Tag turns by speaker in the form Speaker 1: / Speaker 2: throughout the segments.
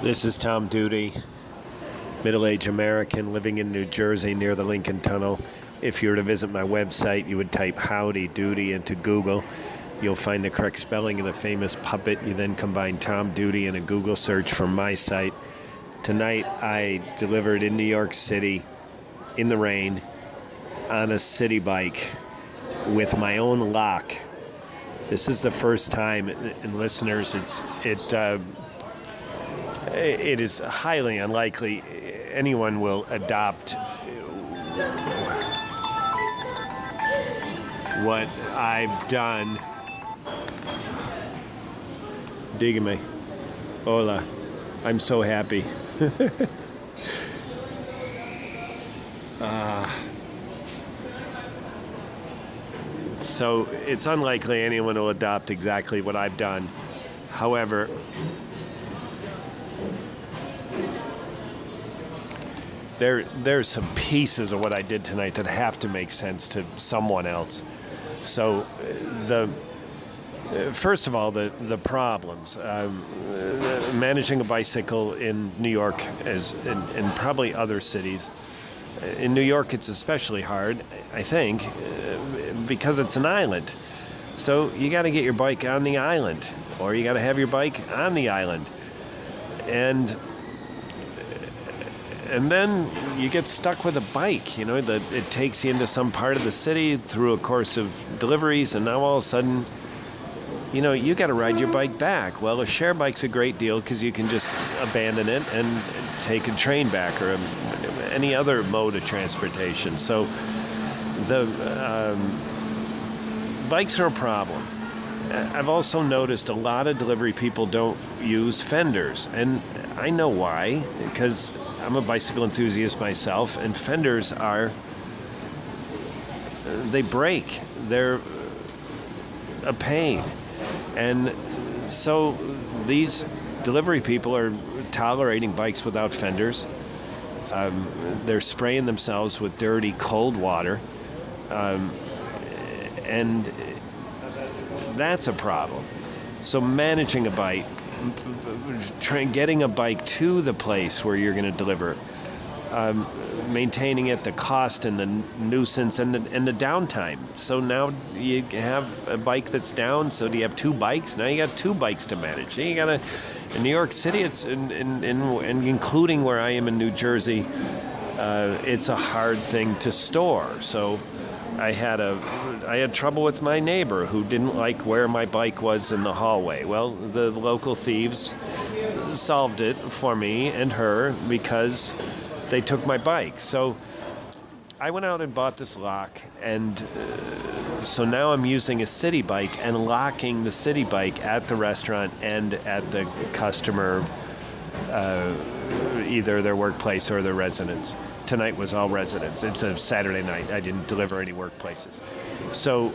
Speaker 1: This is Tom Duty, middle-aged American living in New Jersey near the Lincoln Tunnel. If you were to visit my website, you would type Howdy Doody into Google. You'll find the correct spelling of the famous puppet. You then combine Tom Duty in a Google search for my site. Tonight, I delivered in New York City in the rain on a city bike with my own lock. This is the first time, and listeners, it is highly unlikely anyone will adopt what I've done. Dígame. Hola. I'm so happy. So it's unlikely anyone will adopt exactly what I've done. However, there's some pieces of what I did tonight that have to make sense to someone else. So first of all, the problems. Managing a bicycle in New York and probably other cities. In New York, it's especially hard, I think, because it's an island. So you got to get your bike on the island, or you got to have your bike on the island. And then you get stuck with a bike, it takes you into some part of the city through a course of deliveries, and now all of a sudden, you got to ride your bike back. Well, a share bike's a great deal because you can just abandon it and take a train back or any other mode of transportation. So the bikes are a problem. I've also noticed a lot of delivery people don't use fenders, and I know why, because I'm a bicycle enthusiast myself, and fenders they break. They're a pain. And so these delivery people are tolerating bikes without fenders. They're spraying themselves with dirty, cold water. And that's a problem. So managing a bike, getting a bike to the place where you're going to deliver, maintaining it, the cost and the nuisance and the downtime. So now you have a bike that's down. So do you have two bikes? Now you got two bikes to manage. You got to, in New York City, it's and including where I am in New Jersey, it's a hard thing to store. So I had trouble with my neighbor who didn't like where my bike was in the hallway. Well, the local thieves solved it for me and her because they took my bike. So I went out and bought this lock, and so now I'm using a city bike and locking the city bike at the restaurant and at the customer, either their workplace or their residence. Tonight was all residents. It's a Saturday night. I didn't deliver any workplaces. So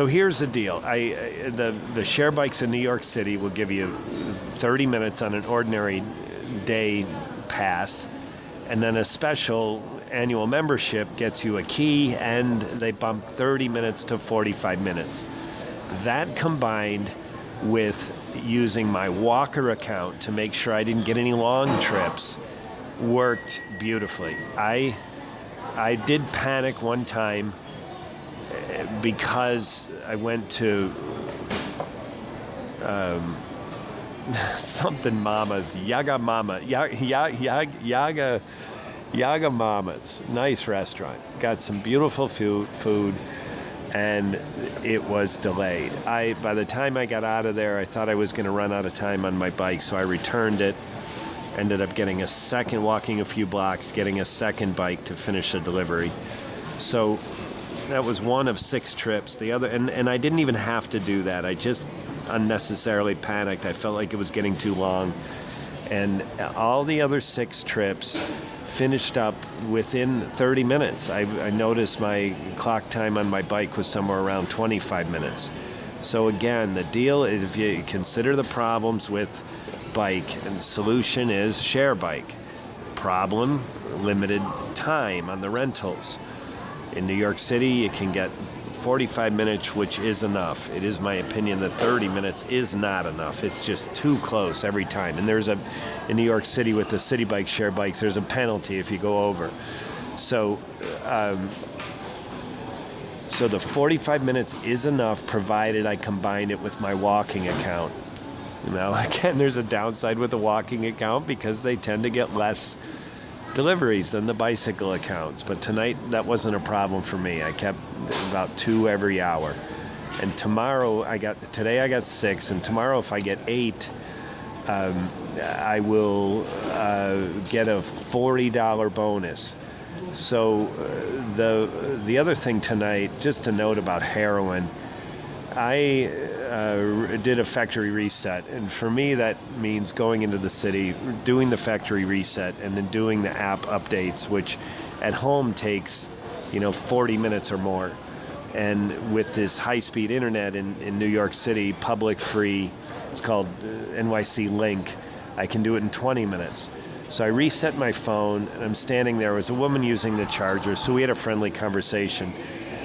Speaker 1: here's the deal. The share bikes in New York City will give you 30 minutes on an ordinary day pass, and then a special annual membership gets you a key, and they bump 30 minutes to 45 minutes. That combined with using my Walker account to make sure I didn't get any long trips worked beautifully. I did panic one time because I went to something Mama's, Yaga Mama's, nice restaurant. Got some beautiful food, and it was delayed. By the time I got out of there, I thought I was going to run out of time on my bike, so I returned it. Ended up walking a few blocks, getting a second bike to finish the delivery. So that was one of 6 trips. The other, and I didn't even have to do that. I just unnecessarily panicked. I felt like it was getting too long. And all the other 6 trips finished up within 30 minutes. I noticed my clock time on my bike was somewhere around 25 minutes. So again, the deal is, if you consider the problems with bike, and the solution is share bike. Problem, limited time on the rentals. In New York City, you can get 45 minutes, which is enough. It is my opinion that 30 minutes is not enough. It's just too close every time. And in New York City with the city bike share bikes, there's a penalty if you go over. So the 45 minutes is enough, provided I combine it with my walking account. Again, there's a downside with the walking account because they tend to get less deliveries than the bicycle accounts. But tonight, that wasn't a problem for me. I kept about 2 every hour. And today I got 6, and tomorrow if I get 8, I will get a $40 bonus. So the other thing tonight, just a note about heroin, I did a factory reset, and for me that means going into the city, doing the factory reset, and then doing the app updates, which at home takes 40 minutes or more. And with this high-speed internet in New York City, public free, it's called NYC Link, I can do it in 20 minutes. So I reset my phone, and I'm standing there. There was a woman using the charger, so we had a friendly conversation.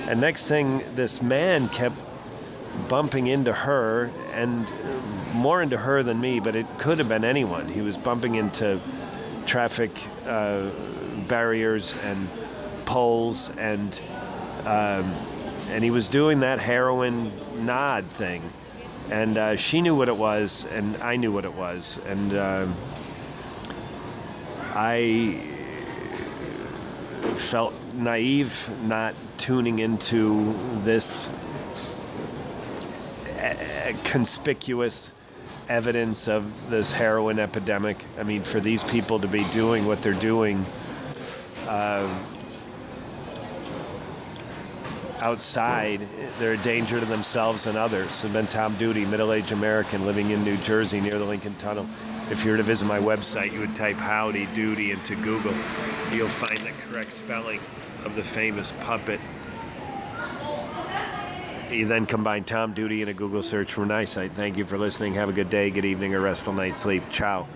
Speaker 1: And next thing, this man kept bumping into her, and more into her than me, but it could have been anyone. He was bumping into traffic barriers and poles, and he was doing that heroin nod thing. And she knew what it was, and I knew what it was. And I felt naive not tuning into this conspicuous evidence of this heroin epidemic. I mean, for these people to be doing what they're doing outside, they're a danger to themselves and others. I've been Tom Duty, middle-aged American living in New Jersey near the Lincoln Tunnel. If you were to visit my website, you would type Howdy Doody into Google. You'll find the correct spelling of the famous puppet. You then combine Tom Duty in a Google search from my site. Thank you for listening. Have a good day, good evening, or restful night's sleep. Ciao.